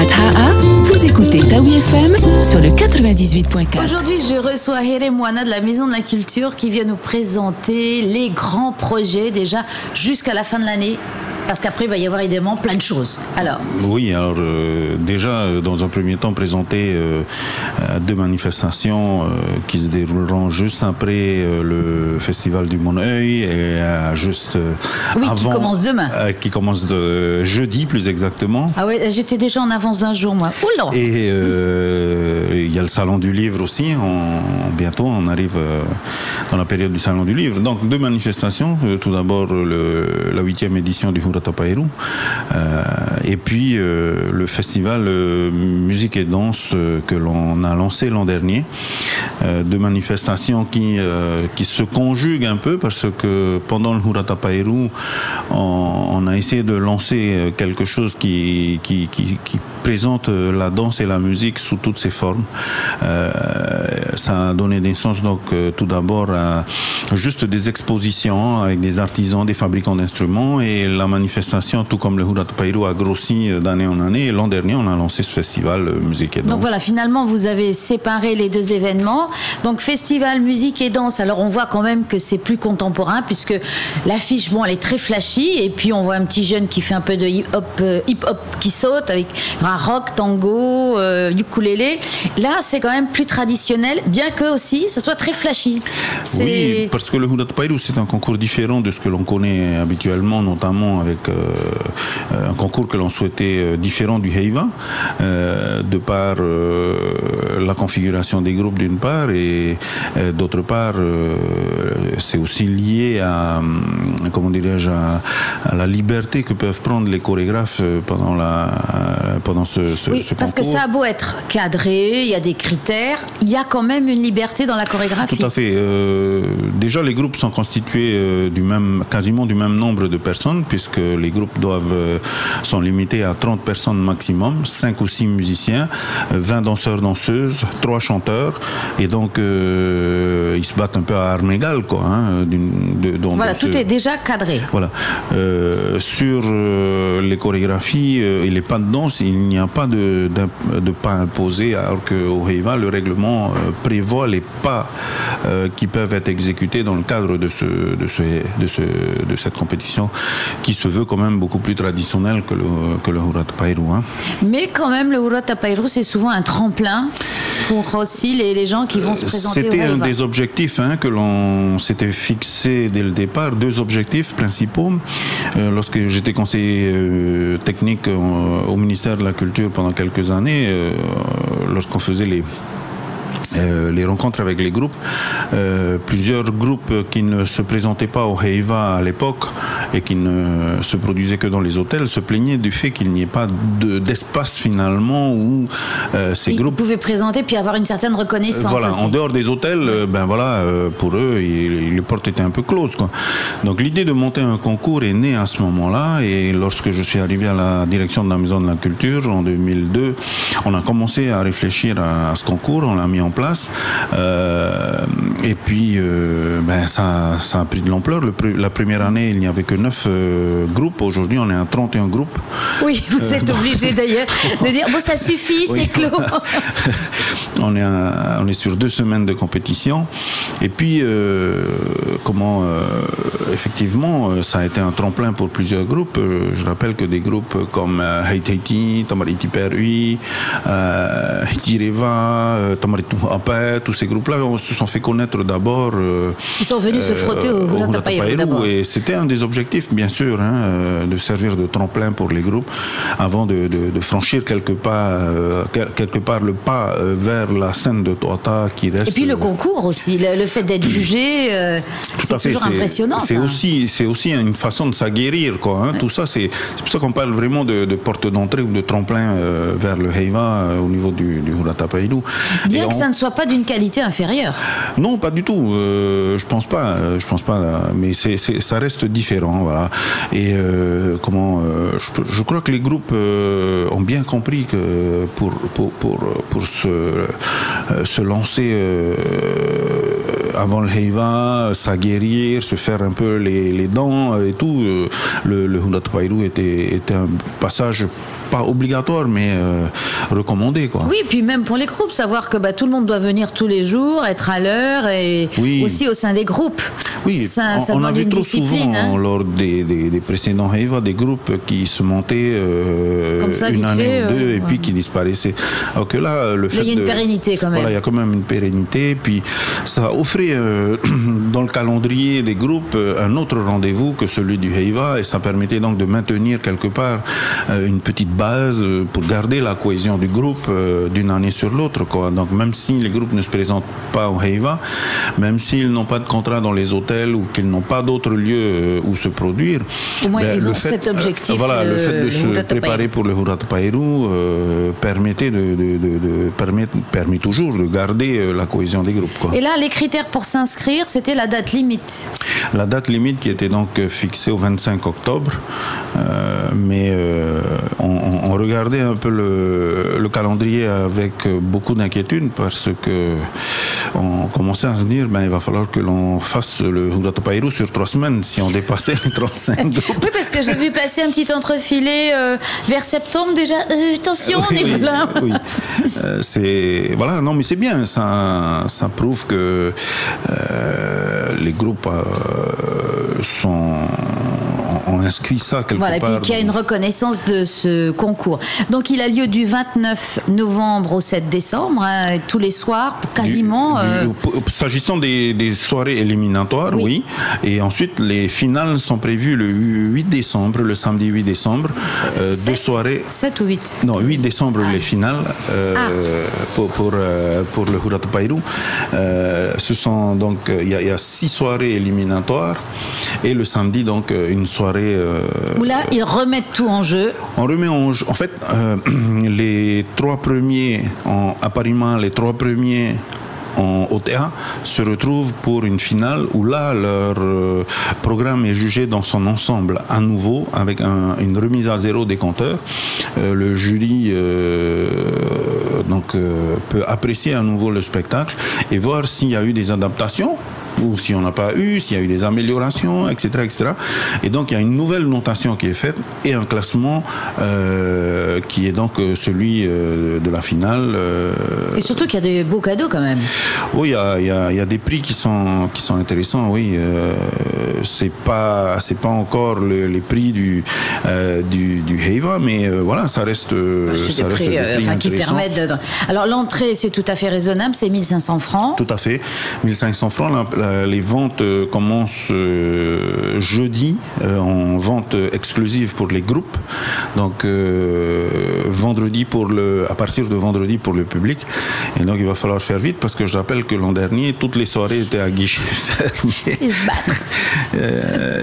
Atha'a, vous écoutez Taoui FM sur le 98.4. Aujourd'hui, je reçois Here Moana de la Maison de la Culture qui vient nous présenter les grands projets déjà jusqu'à la fin de l'année. Parce qu'après, il va y avoir évidemment plein de choses. Alors. Oui, alors déjà, dans un premier temps, présenter deux manifestations qui se dérouleront juste après le Festival du Moneuil et juste oui, avant. Qui commence demain. Qui commence jeudi, plus exactement. Ah oui, j'étais déjà en avance d'un jour, moi. Oula. Et il y a le Salon du Livre aussi. Bientôt, on arrive dans la période du Salon du Livre. Donc, deux manifestations. Tout d'abord, la 8e édition du Hurata Paeru, et puis le festival musique et danse que l'on a lancé l'an dernier. Deux manifestations qui se conjuguent un peu parce que pendant le Hurata Paeru, on a essayé de lancer quelque chose qui présente la danse et la musique sous toutes ses formes. Ça a donné naissance donc tout d'abord à juste des expositions avec des artisans, des fabricants d'instruments, et la manifestation, tout comme le Hurata Paeru, a grossi d'année en année. Et l'an dernier, on a lancé ce festival musique et danse. Donc voilà, finalement, vous avez séparé les deux événements. Donc festival musique et danse. Alors on voit quand même que c'est plus contemporain puisque l'affiche, bon, elle est très flashy. Et puis on voit un petit jeune qui fait un peu de hip-hop qui saute avec un rock, tango, ukulélé. Là, c'est quand même plus traditionnel, bien que aussi, ça soit très flashy. Oui, parce que le Hurata Paeru, c'est un concours différent de ce que l'on connaît habituellement, notamment avec un concours que l'on souhaitait différent du Heiva, de par la configuration des groupes d'une part, et d'autre part, c'est aussi lié à, comment dirais-je, à la liberté que peuvent prendre les chorégraphes pendant ce concours. Parce que ça a beau être cadré, il y a des critères, il y a quand même une liberté dans la chorégraphie. Tout à fait. Déjà, les groupes sont constitués quasiment du même nombre de personnes, puisque les groupes sont limités à 30 personnes maximum, 5 ou 6 musiciens, 20 danseurs-danseuses, 3 chanteurs, et donc ils se battent un peu à armes égales, quoi. Voilà, tout est déjà cadré. Voilà. Sur les chorégraphies et les pas de danse, il n'y a pas de pas imposés, alors qu'au Heiva, le règlement prévoit les pas qui peuvent être exécutés dans le cadre de cette compétition, qui se veut quand même beaucoup plus traditionnel que le Hurata Paeru. Mais quand même, le Hurata Paeru, c'est souvent un tremplin pour aussi les gens qui vont se présenter au Heiva. C'était un des objectifs que l'on s'était fixé dès le départ, deux objectifs principaux. Lorsque j'étais conseiller technique au ministère de la Culture pendant quelques années, lorsqu'on faisait les rencontres avec les groupes, plusieurs groupes qui ne se présentaient pas au Heiva à l'époque et qui ne se produisaient que dans les hôtels se plaignaient du fait qu'il n'y ait pas d'espace finalement où ces groupes pouvaient présenter puis avoir une certaine reconnaissance. Voilà, aussi. En dehors des hôtels, pour eux, les portes étaient un peu closes, quoi. Donc l'idée de monter un concours est née à ce moment-là, et lorsque je suis arrivé à la direction de la Maison de la Culture en 2002, on a commencé à réfléchir à ce concours, on l'a mis en place, et puis ça a pris de l'ampleur. La première année, il n'y avait que 9 groupes. Aujourd'hui, on est à 31 groupes. Oui, vous êtes obligé d'ailleurs de dire bon, ça suffit, oui. C'est clos. On est sur 2 semaines de compétition, et puis effectivement, ça a été un tremplin pour plusieurs groupes. Je rappelle que des groupes comme Haiti, Tamariti Perui, Hitireva, Tamaritu Apet, tous ces groupes-là se sont fait connaître d'abord. Ils sont venus se frotter au Hurata Paeru d'abord. Et c'était un des objectifs, bien sûr, de servir de tremplin pour les groupes avant de franchir quelque part le pas vers la scène de Toata qui reste. Et puis le concours aussi, le fait d'être jugé, c'est toujours impressionnant. C'est aussi une façon de s'aguerrir, quoi. Tout ça, c'est pour ça qu'on parle vraiment de porte d'entrée ou de tremplin vers le Heiva au niveau du Hurata Paeru. Bien que ça ne soit pas d'une qualité inférieure. Non, pas du tout. Je pense pas. Mais ça reste différent, voilà. Et je crois que les groupes ont bien compris que pour se lancer avant le Heiva, s'aguerrir, se faire un peu les dents et tout, le Hurata Paeru était un passage pas obligatoire, mais recommandé, quoi. Oui, puis même pour les groupes, savoir que tout le monde doit venir tous les jours, être à l'heure, et aussi au sein des groupes. Oui, ça on avait trop discipline, souvent, lors des précédents Heiva, des groupes qui se montaient comme ça, une année fait, ou deux et puis qui disparaissaient. Alors que là, le fait il y a une pérennité quand même. Voilà, il y a quand même une pérennité. Puis ça offrait dans le calendrier des groupes un autre rendez-vous que celui du Heiva, et ça permettait donc de maintenir quelque part une petite base pour garder la cohésion du groupe d'une année sur l'autre, quoi. Donc même si les groupes ne se présentent pas au Heiva, même s'ils n'ont pas de contrat dans les hôtels ou qu'ils n'ont pas d'autres lieux où se produire, au moins ils ont cet objectif. Voilà, le fait de se préparer pour le Huratapairu permet toujours de garder la cohésion des groupes, quoi. Et là, les critères pour s'inscrire, c'était la date limite. La date limite qui était donc fixée au 25 octobre, mais on regardait un peu le calendrier avec beaucoup d'inquiétude, parce que on commençait à se dire, il va falloir que l'on fasse le Huratapairu sur 3 semaines si on dépassait les 35 groupes. Oui, parce que j'ai vu passer un petit entrefilet vers septembre déjà. Attention, on est plein. Oui, voilà, non, mais c'est bien. Ça prouve que les groupes ont inscrit ça quelque part. Et puis qu'il y a une reconnaissance de ce concours. Donc il a lieu du 29 novembre au 7 décembre, tous les soirs, quasiment. S'agissant des soirées éliminatoires, oui. Et ensuite, les finales sont prévues le 8 décembre, le samedi 8 décembre. 2 soirées. 7 ou 8 Non, 8 décembre, les finales pour le Huratapairu. Ce sont donc, il y a 6 soirées éliminatoires, et le samedi, donc, une soirée. Où là, ils remettent tout en jeu. On remet en jeu. En fait, les 3 premiers, apparemment, les 3 premiers en OTA se retrouvent pour une finale où là leur programme est jugé dans son ensemble à nouveau avec une remise à zéro des compteurs. Le jury peut apprécier à nouveau le spectacle et voir s'il y a eu des adaptations ou si on n'a pas eu, s'il y a eu des améliorations, etc., etc. Et donc il y a une nouvelle notation qui est faite et un classement qui est donc celui de la finale. Et surtout qu'il y a des beaux cadeaux quand même. Oui, il y a des prix qui sont intéressants. Oui, c'est pas encore les prix du Heiva, mais voilà, ça reste. C'est des prix qui permettent de. Alors l'entrée, c'est tout à fait raisonnable, c'est 1500 francs. Tout à fait, 1500 francs. Les ventes commencent jeudi en vente exclusive pour les groupes. Donc vendredi à partir de vendredi pour le public. Et donc il va falloir faire vite parce que je rappelle que l'an dernier toutes les soirées étaient à guichet fermé. Ils se battent.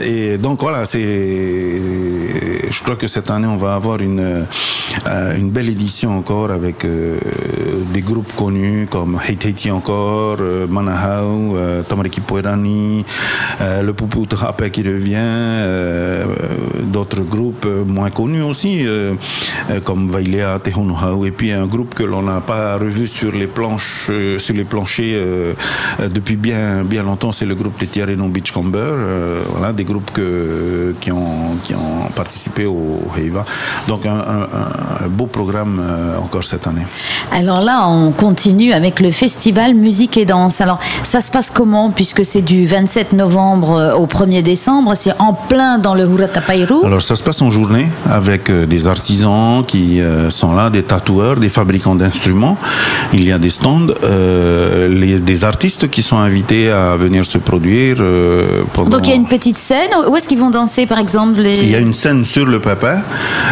Et donc voilà, je crois que cette année on va avoir une belle édition encore avec des groupes connus comme Heiti encore, Manahau, Tamariki Poerani, le Pupu Tahapé qui revient, d'autres groupes moins connus aussi, comme Vailea, Tehonuhau, et puis un groupe que l'on n'a pas revu sur les planchers depuis bien longtemps, c'est le groupe de Tiareno Beachcomber, voilà, des groupes qui ont participé au Heiva. Donc un beau programme encore cette année. Alors là, on continue avec le festival Musique et Danse. Alors ça se passe comment, puisque c'est du 27 novembre au 1er décembre, c'est en plein dans le Huratapairu? Alors ça se passe en journée avec des artisans qui sont là, des tatoueurs, des fabricants d'instruments. Il y a des stands, des artistes qui sont invités à venir se produire. Donc il y a une petite scène, où est-ce qu'ils vont danser par exemple Il y a une scène sur le papa,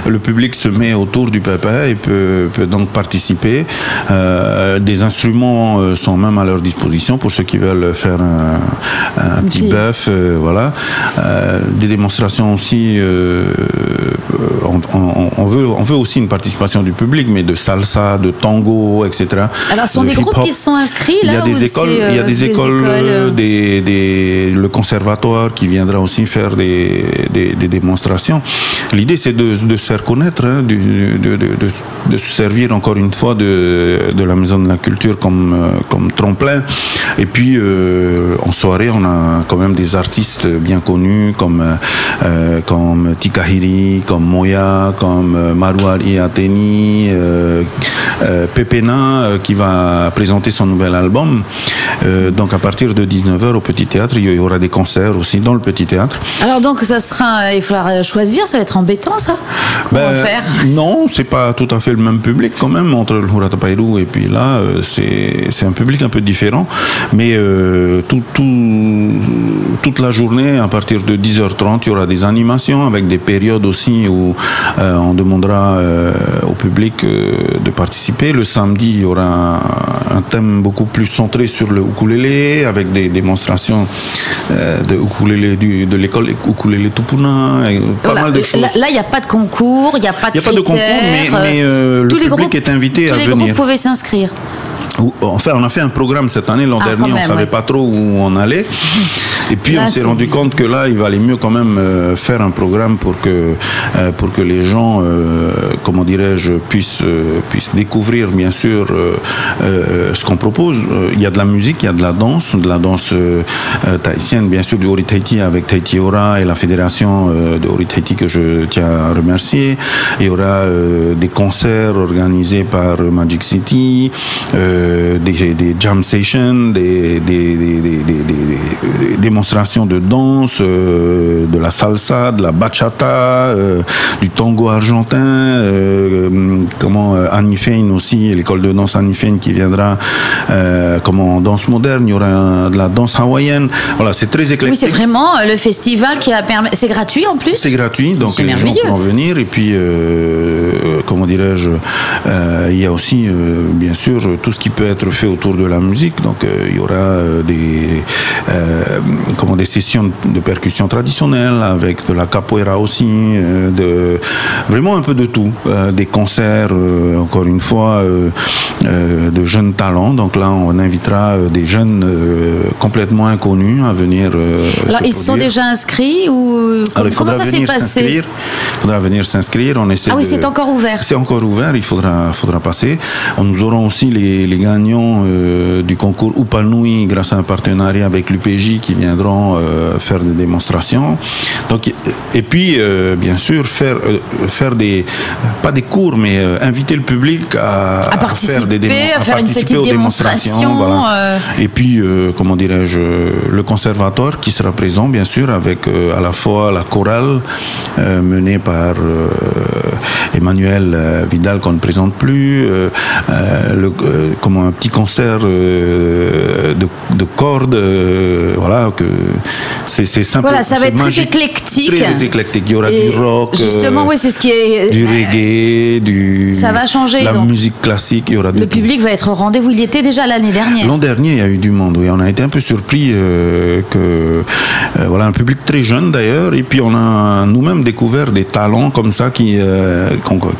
le public se met autour du papa et peut donc participer. Des instruments sont même à leur disposition pour ceux qui veulent faire un petit bœuf, voilà. Des démonstrations aussi, on veut aussi une participation du public, mais de salsa, de tango, etc. Alors ce sont des groupes qui se sont inscrits là? Il y a des écoles, le conservatoire qui viendra aussi faire des démonstrations. L'idée c'est de se faire connaître de se servir encore une fois de la Maison de la Culture comme tremplin. Et puis en soirée, on a quand même des artistes bien connus comme Tikahiri, comme Moya, comme Marouari Ateni, Pepena qui va présenter son nouvel album. Donc à partir de 19h au Petit Théâtre, il y aura des concerts aussi dans le Petit Théâtre. Alors donc ça sera, il faudra choisir, ça va être embêtant ça? Faire non, c'est pas tout à fait le même public quand même entre le Hurata Paeru et puis là c'est un public un peu différent, mais toute la journée à partir de 10h30 il y aura des animations avec des périodes aussi où on demandera au public de participer. Le samedi il y aura un thème beaucoup plus centré sur le ukulélé avec des démonstrations de ukulélé de l'école ukulélé Tupuna, pas mal de choses. Là il n'y a pas de concours, il n'y a pas de critères. Mais le public est invité à venir. Tous les groupes pouvaient s'inscrire. Enfin, on a fait un programme cette année. L'an dernier, on ne savait pas trop où on allait. Et puis, là, on s'est rendu compte que là, il valait mieux quand même faire un programme pour que les gens, comment dirais-je, puissent découvrir, bien sûr, ce qu'on propose. Il y a de la musique, il y a de la danse tahitienne, bien sûr, du Ori Tahiti avec Tahiti Ora et la fédération de Ori Tahiti que je tiens à remercier. Il y aura des concerts organisés par Magic City, des jam sessions, des démonstrations de danse, de la salsa, de la bachata, du tango argentin, Annie Fein aussi, l'école de danse Annie Fein qui viendra en danse moderne. Il y aura de la danse hawaïenne. Voilà, c'est très éclectique. Oui, c'est vraiment le festival qui a permis. C'est gratuit en plus. C'est gratuit, donc les gens pourront venir. Et puis, comment dirais-je, il y a aussi, bien sûr, tout ce qui peut être fait autour de la musique. Donc il y aura des sessions de percussion traditionnelle avec de la capoeira aussi, vraiment un peu de tout, des concerts encore une fois de jeunes talents. Donc là on invitera des jeunes complètement inconnus à venir. Alors ils sont déjà inscrits ou comment ça s'est passé? Il faudra venir s'inscrire. On essaie c'est encore ouvert. C'est encore ouvert. Il faudra passer. Nous aurons aussi les gagnants du concours Upanui grâce à un partenariat avec l'UPJ qui viendront faire des démonstrations. Donc, et puis, bien sûr, faire pas des cours, mais inviter le public à faire une petite démonstration. Voilà. Et puis, comment dirais-je, le conservatoire qui sera présent, bien sûr, avec à la fois la chorale menée par Emmanuel Vidal qu'on ne présente plus, un petit concert de cordes, voilà, que c'est simple. Voilà, ça va être très éclectique. Très éclectique. Il y aura du rock, justement, oui, c'est ce qui est du reggae, ça va changer. La musique classique. Il y aura le public va être au rendez-vous. Il y était déjà l'année dernière. L'an dernier, il y a eu du monde. Oui, on a été un peu surpris voilà, un public très jeune d'ailleurs. Et puis on a nous-mêmes découvert des talents comme ça qui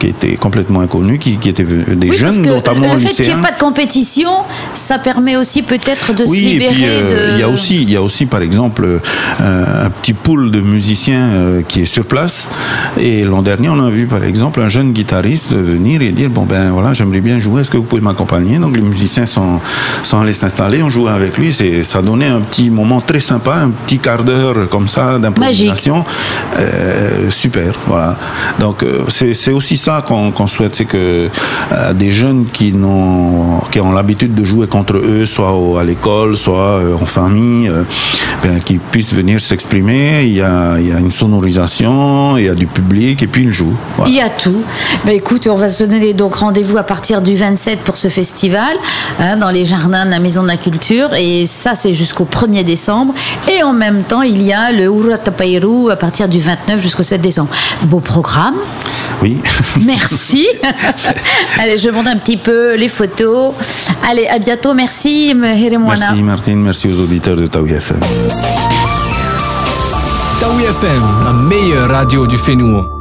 étaient complètement inconnus, qui étaient des jeunes, notamment le fait lycéens. qu'il n'y ait pas de compétition, ça permet aussi peut-être de se libérer. Il y a aussi, par exemple, un petit pool de musiciens qui est sur place. Et l'an dernier, on a vu, par exemple, un jeune guitariste venir et dire voilà, j'aimerais bien jouer. Est-ce que vous pouvez m'accompagner? Donc les musiciens sont allés s'installer. On jouait avec lui. Ça donnait un petit moment très sympa, un petit quart d'heure comme ça d'improvisation. Super, voilà. Donc c'est aussi ça qu'on souhaite, c'est que des jeunes qui ont l'habitude de jouer contre eux, soit à l'école, soit en famille, qui puissent venir s'exprimer. Il y a une sonorisation, il y a du public et puis ils jouent. Voilà. Il y a tout. Écoute, on va se donner donc rendez-vous à partir du 27 pour ce festival, dans les jardins de la Maison de la Culture, et ça c'est jusqu'au 1er décembre. Et en même temps, il y a le Hurata Paeru à partir du 29 jusqu'au 7 décembre. Beau programme. Oui. Merci. Allez, je montre un petit peu les photos. Allez, à bientôt. Merci, Heremwana. Merci, Martine. Merci aux auditeurs de Taoui FM. Taoui FM, la meilleure radio du Fénouo.